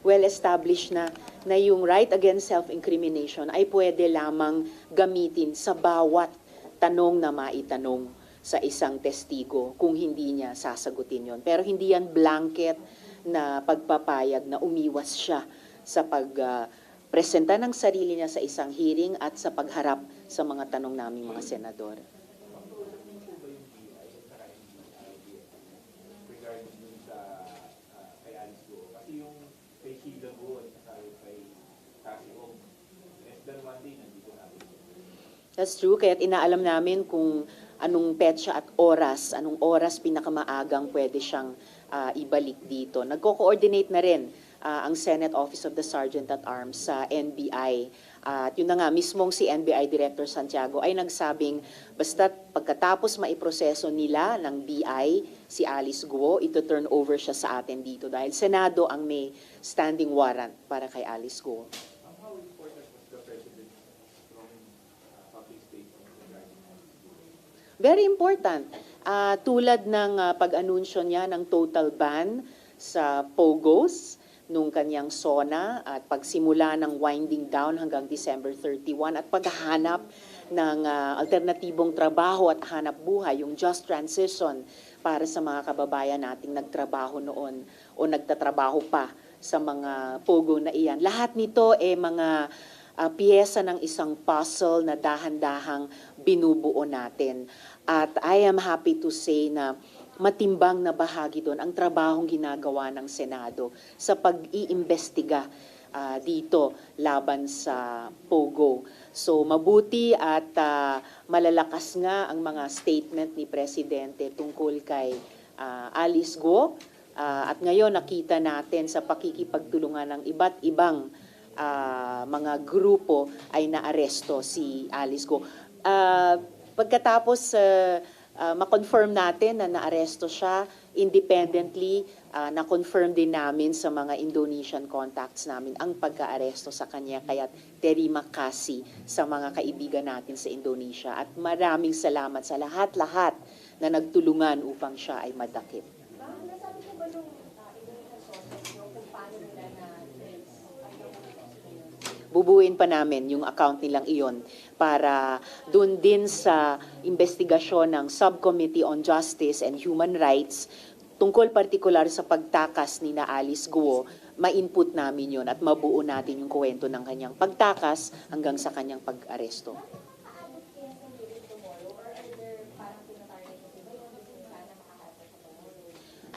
well-established na yung right against self-incrimination ay pwede lamang gamitin sa bawat tanong na maitanong sa isang testigo kung hindi niya sasagutin yon. Pero hindi yan blanket na pagpapayag na umiwas siya sa presenta ng sarili niya sa isang hearing at sa pagharap sa mga tanong naming mga senador. That's true, kaya't inaalam namin kung anong petsa at anong oras pinakamaagang pwede siyang ibalik dito. Nagko-coordinate na rin ang Senate Office of the Sergeant at Arms sa NBI. At yun na nga, mismong si NBI Director Santiago ay nagsabing basta't pagkatapos maiproseso nila ng BI si Alice Guo, ito turn over siya sa atin dito dahil Senado ang may standing warrant para kay Alice Guo. Very important. Tulad ng pag-anunsyo niya ng total ban sa POGOs nung kanyang SONA at pagsimula ng winding down hanggang December 31 at paghahanap ng alternatibong trabaho at hanap buhay, yung just transition para sa mga kababayan nating nagtrabaho noon o nagtatrabaho pa sa mga POGO na iyan. Lahat nito mga piyesa ng isang puzzle na dahan-dahang binubuo natin. At I am happy to say na matimbang na bahagi doon ang trabahong ginagawa ng Senado sa pag-iimbestiga dito laban sa POGO. So mabuti at malalakas nga ang mga statement ni Presidente tungkol kay Alice Guo. At ngayon nakita natin sa pakikipagtulungan ng iba't ibang mga grupo ay naaresto si Alice Guo. Pagkatapos ma-confirm natin na naaresto siya independently, na-confirm din namin sa mga Indonesian contacts namin ang pagka-aresto sa kanya. Kaya terima kasih sa mga kaibigan natin sa Indonesia at maraming salamat sa lahat-lahat na nagtulungan upang siya ay madakip. Nasabi ko ba nung Indonesian sources nyo kung paano nila na-trace ang bubuin pa namin yung account nilang iyon para dun din sa investigasyon ng Subcommittee on Justice and Human Rights tungkol partikular sa pagtakas ni na Alice Guo, ma-input namin yon at mabuo natin yung kwento ng kanyang pagtakas hanggang sa kanyang pag-aresto.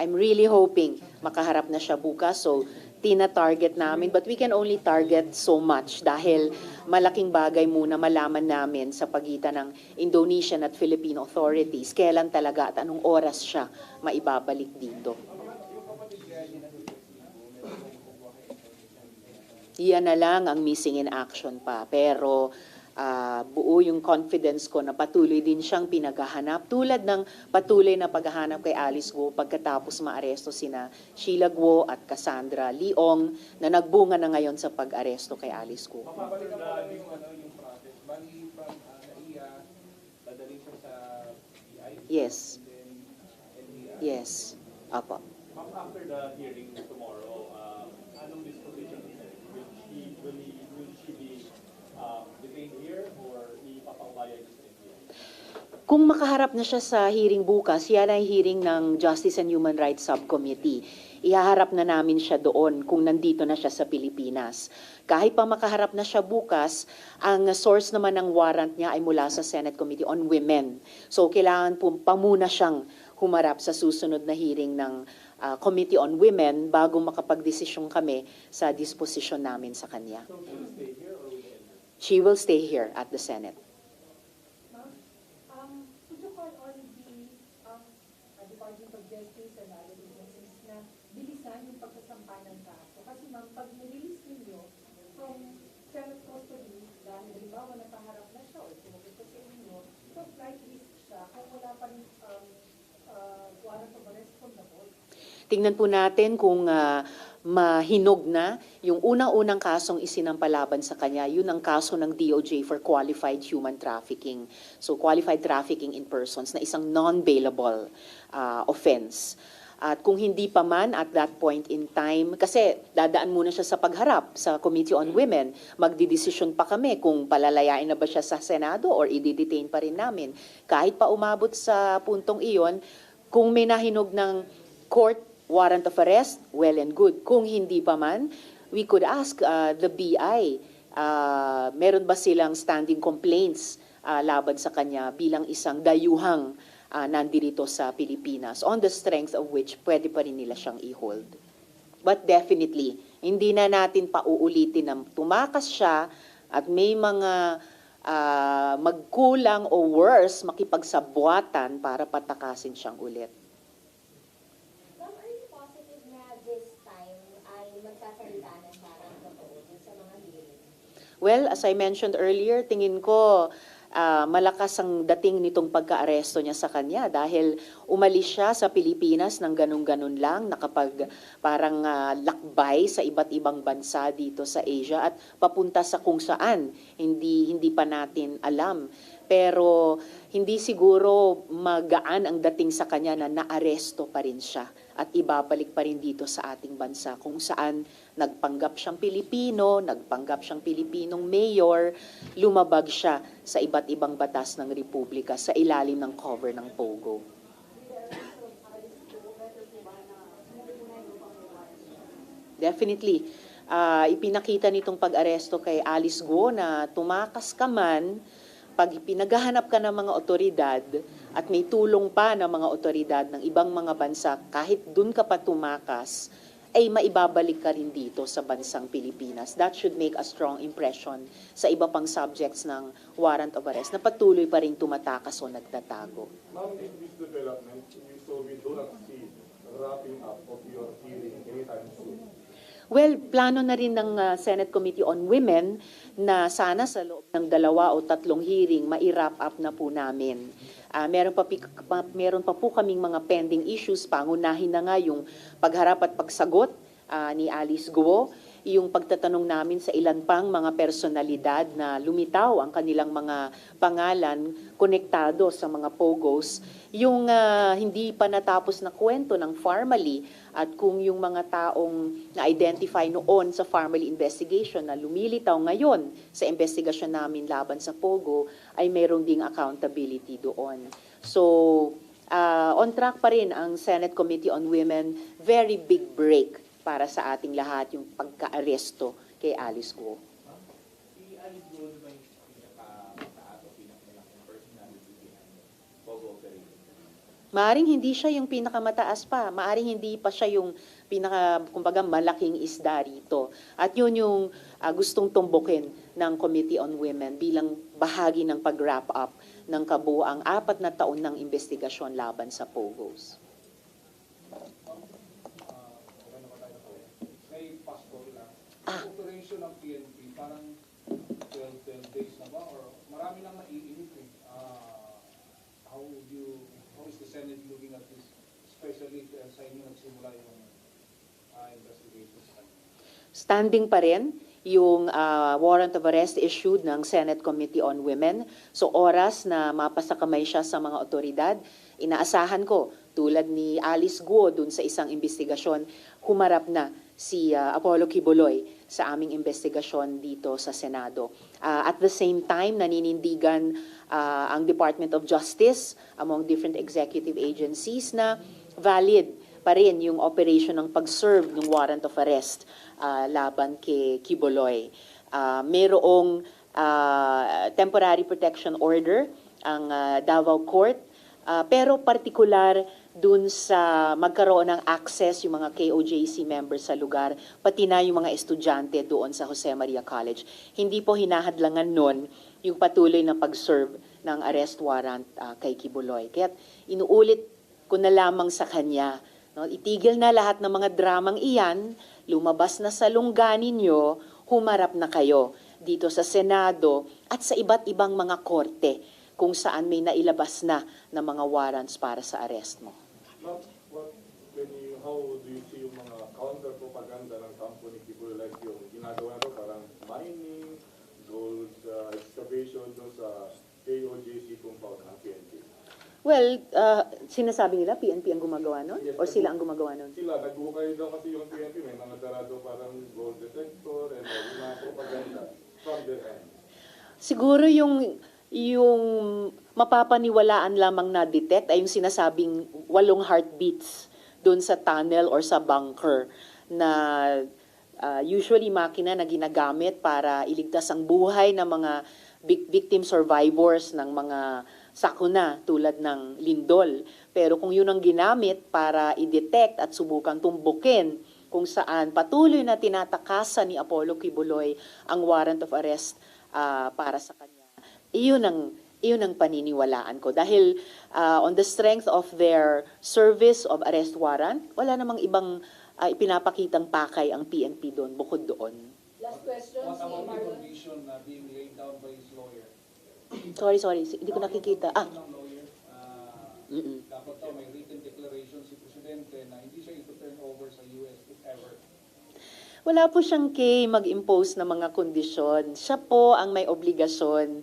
I'm really hoping makaharap na siya bukas, so tina-target namin, but we can only target so much dahil malaking bagay muna malaman namin sa pagitan ng Indonesian at Philippine authorities kailan talaga at anong oras siya maibabalik dito. Iyan na lang ang missing in action pa, pero buo yung confidence ko na patuloy din siyang pinaghahanap tulad ng patuloy na paghahanap kay Alice Guo pagkatapos maaresto sina Sheila Guo at Cassandra Leong na nagbunga na ngayon sa pag-aresto kay Alice Guo. Yes. Yes. Apo. After the hearing tomorrow, anong disposition will she be detained here or ipapakbayad sa NBI? Kung makaharap na siya sa hearing bukas, yan ay hearing ng Justice and Human Rights Subcommittee. Ihaharap na namin siya doon kung nandito na siya sa Pilipinas. Kahit pa makaharap na siya bukas, ang source naman ng warrant niya ay mula sa Senate Committee on Women. So kailangan pa muna siyang humarap sa susunod na hearing ng Committee on Women bago makapagdesisyon kami sa disposition namin sa kanya. So she will stay here or will end? She will stay here at the Senate. Could you call on the Department of Justice and other agencies na bilisan yung pagsasampa ng kaso? Kasi ma'am, pag nirelease ninyo from Senate custody, dahil halimbawa nakaharap na siya o sinagot ko sa inyo, so flight risk siya kung wala pa rin warrant of arrest from the court. Tingnan po natin kung mahinog na yung unang-unang kasong isinampalaban sa kanya, yun ang kaso ng DOJ for qualified human trafficking. So qualified trafficking in persons na isang non-bailable offense. At kung hindi pa man at that point in time, kasi dadaan muna siya sa pagharap sa Committee on Women, magdidesisyon pa kami kung palalayain na ba siya sa Senado or i-detain pa rin namin. Kahit pa umabot sa puntong iyon, kung may nahinog ng court warrant of arrest, well and good. Kung hindi pa man, we could ask the BI, meron ba silang standing complaints laban sa kanya bilang isang dayuhang nandito sa Pilipinas, on the strength of which pwede pa rin nila siyang i-hold. But definitely, hindi na natin pauulitin na tumakas siya at may mga magkulang o worse, makipagsabuatan para patakasin siyang ulit. Ma'am, are you positive na this time ay magsasalita na siya ng totoo dun sa mga hearing? Well, as I mentioned earlier, tingin ko malakas ang dating nitong pagka-aresto niya sa kanya dahil umalis siya sa Pilipinas ng ganun-ganun lang, nakapag parang lakbay sa iba't ibang bansa dito sa Asia at papunta sa kung saan, hindi pa natin alam. Pero hindi siguro magaan ang dating sa kanya na naaresto pa rin siya at ibabalik pa rin dito sa ating bansa kung saan nagpanggap siyang Pilipino, nagpanggap siyang Pilipinong mayor, lumabag siya sa iba't ibang batas ng Republika sa ilalim ng cover ng POGO. Definitely. Ipinakita nitong pag-aresto kay Alice Guo na tumakas ka man, pag pinaghahanap ka ng mga otoridad at may tulong pa ng mga otoridad ng ibang mga bansa, kahit dun ka pa tumakas, ay maibabalik ka rin dito sa bansang Pilipinas. That should make a strong impression sa iba pang subjects ng warrant of arrest na patuloy pa rin tumatakas o nagtatago. Ma'am, in this development, so we do not see wrapping up of your hearing anytime soon. Well, plano na rin ng Senate Committee on Women na sana sa loob ng 2 o 3 hearing mai-wrap up na po namin. Meron pa po kaming mga pending issues, pangunahin na nga yung pagharap at pagsagot ni Alice Guo, yung pagtatanong namin sa ilan pang mga personalidad na lumitaw ang kanilang mga pangalan konektado sa mga POGOs, yung hindi pa natapos na kwento ng Pharmally at kung yung mga taong na-identify noon sa Pharmally investigation na lumilitaw ngayon sa investigasyon namin laban sa POGO ay mayroong ding accountability doon. So, on track pa rin ang Senate Committee on Women, very big break para sa ating lahat yung pagka-aresto kay Alice Guo. Si Alice Guo ba yung pinaka-mataas o pinaka-malaking personality behind POGO operation? Maaring hindi siya yung pinakamataas pa, maaring hindi pa siya yung kumbaga malaking isda rito. At yun yung gustong tumbukin ng Committee on Women bilang bahagi ng pag-wrap up ng kabuuang 4 na taon ng investigasyon laban sa POGOs. May passport lang. Ang operation ng PNP, parang 12 days na ba? Or marami nang naiinip eh. How is the Senate looking at this? Especially sa inyo nagsimula yung investigation sa kanya. Standing pa rin yung warrant of arrest issued ng Senate Committee on Women. So oras na mapasakamay siya sa mga otoridad, inaasahan ko, tulad ni Alice Guo dun sa isang investigasyon, humarap na si Apollo Quiboloy sa aming investigasyon dito sa Senado. At the same time, naninindigan ang Department of Justice among different executive agencies na valid pa rin yung operation ng pag-serve ng warrant of arrest laban kay Quiboloy. Merong temporary protection order ang Davao Court, pero partikular dun sa magkaroon ng access yung mga KOJC members sa lugar, pati na yung mga estudyante doon sa Jose Maria College. Hindi po hinahadlangan nun yung patuloy na pag-serve ng arrest warrant kay Quiboloy. Kaya inuulit ko na lamang sa kanya, no, itigil na lahat ng mga dramang iyan, lumabas na sa lungga ninyo, humarap na kayo dito sa Senado at sa iba't ibang mga korte kung saan may nailabas na ng mga warrants para sa arrest mo. Ma'am, how do you see yung mga counter-propaganda ng kampo ni Quiboloy, like yung ginagawa na parang mining, gold excavation doon sa KOJC compound ng PNP? Well, sinasabi nila PNP ang gumagawa nun? Yes, Or sila ang gumagawa nun? Sila, nagbuhukay daw kasi yung PNP, may mga darado parang gold detector and yung mga propaganda from their end. Siguro yung mapapaniwalaan lamang na detect ay yung sinasabing 8 heartbeats doon sa tunnel or sa bunker na usually makina na ginagamit para iligtas ang buhay ng mga victim survivors ng mga sakuna tulad ng lindol. Pero kung yun ang ginamit para i-detect at subukan tumbukin kung saan patuloy na tinatakasan ni Apollo Kibuloy ang warrant of arrest para sa kanya, iyon ang paniniwalaan ko. Dahil on the strength of their service of arrest warrant, wala namang ibang ipinapakitang pakay ang PNP doon, bukod doon. Last question, What si about the Marlon. condition being laid down by his lawyer? Sorry, hindi ko nakikita. Ng lawyer, Mm-mm. dapat daw may written declaration si Presidente na hindi siya ito turn over sa US if ever. Wala po siyang mag-impose ng mga kondisyon. Siya po ang may obligasyon,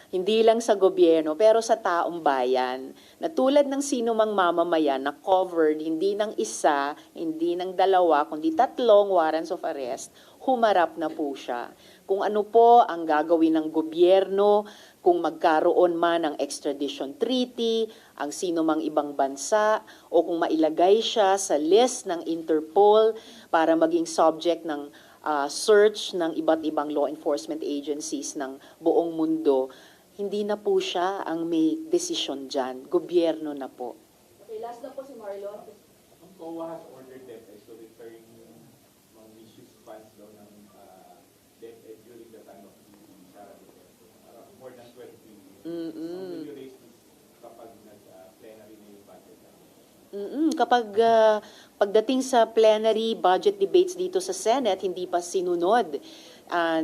hindi lang sa gobyerno, pero sa taong bayan, na tulad ng sino mang mamamayan na covered, hindi ng isa, hindi ng dalawa, kundi 3 warrants of arrest, humarap na po siya. Kung ano po ang gagawin ng gobyerno, kung magkaroon man ng extradition treaty, ang sino mang ibang bansa, o kung mailagay siya sa list ng Interpol para maging subject ng search ng iba't ibang law enforcement agencies ng buong mundo, hindi na po siya ang may desisyon dyan. Gobyerno na po. Okay, last na po si Marlon. Ang COA has ordered DepEd to return yung mga misused funds daw ng DepEd during the time of Sara Duterte. More than 12 billion. So will you raise this kapag nag-plenary na yung budget? Kapag pagdating sa plenary budget debates dito sa Senate, hindi pa sinunod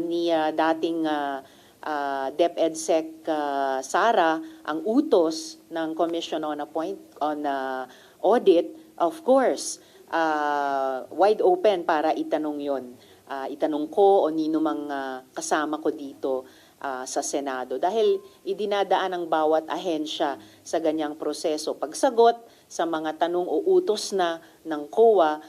ni dating DepEd Sec Sara ang utos ng Commission on Audit, of course, wide open para itanong yon. Itanong ko o nino mang kasama ko dito sa Senado. Dahil idinadaan ng bawat ahensya sa ganyang proseso. Pagsagot sa mga tanong o utos na ng COA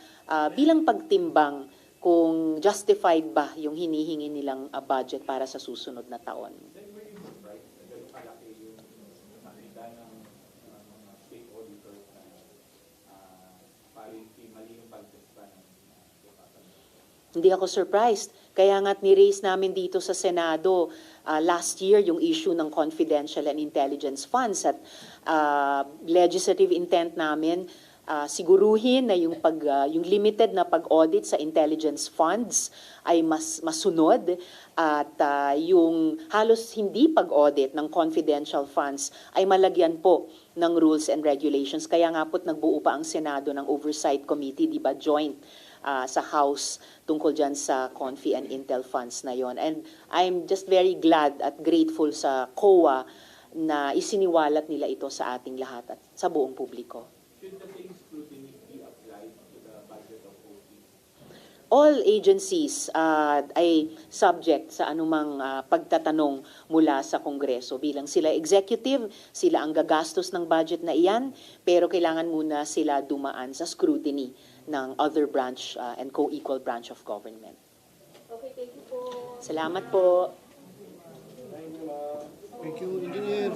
bilang pagtimbang kung justified ba yung hinihingi nilang budget para sa susunod na taon. Then were you surprised na gano'ng kalaki yung nakita ng mga state auditors na parang mali yung pagtesta ng department? Hindi ako surprised. Kaya nga't ni-raise namin dito sa Senado last year yung issue ng confidential and intelligence funds at legislative intent namin siguruhin na yung limited na pag-audit sa intelligence funds ay masunod at yung halos hindi pag-audit ng confidential funds ay malagyan po ng rules and regulations. Kaya nga po't nagbuo pa ang Senado ng Oversight Committee, di ba, joint sa House tungkol dyan sa Confi and Intel funds na yon. And I'm just very glad at grateful sa COA na isiniwalat nila ito sa ating lahat at sa buong publiko. Should the same scrutiny be applied to the budget of OP? All agencies ay subject sa anumang pagtatanong mula sa Kongreso. Bilang sila executive, sila ang gagastos ng budget na iyan, pero kailangan muna sila dumaan sa scrutiny ng other branch and co-equal branch of government. Okay, thank you po. Salamat po. Thank you, ma'am. Thank you, Engineer.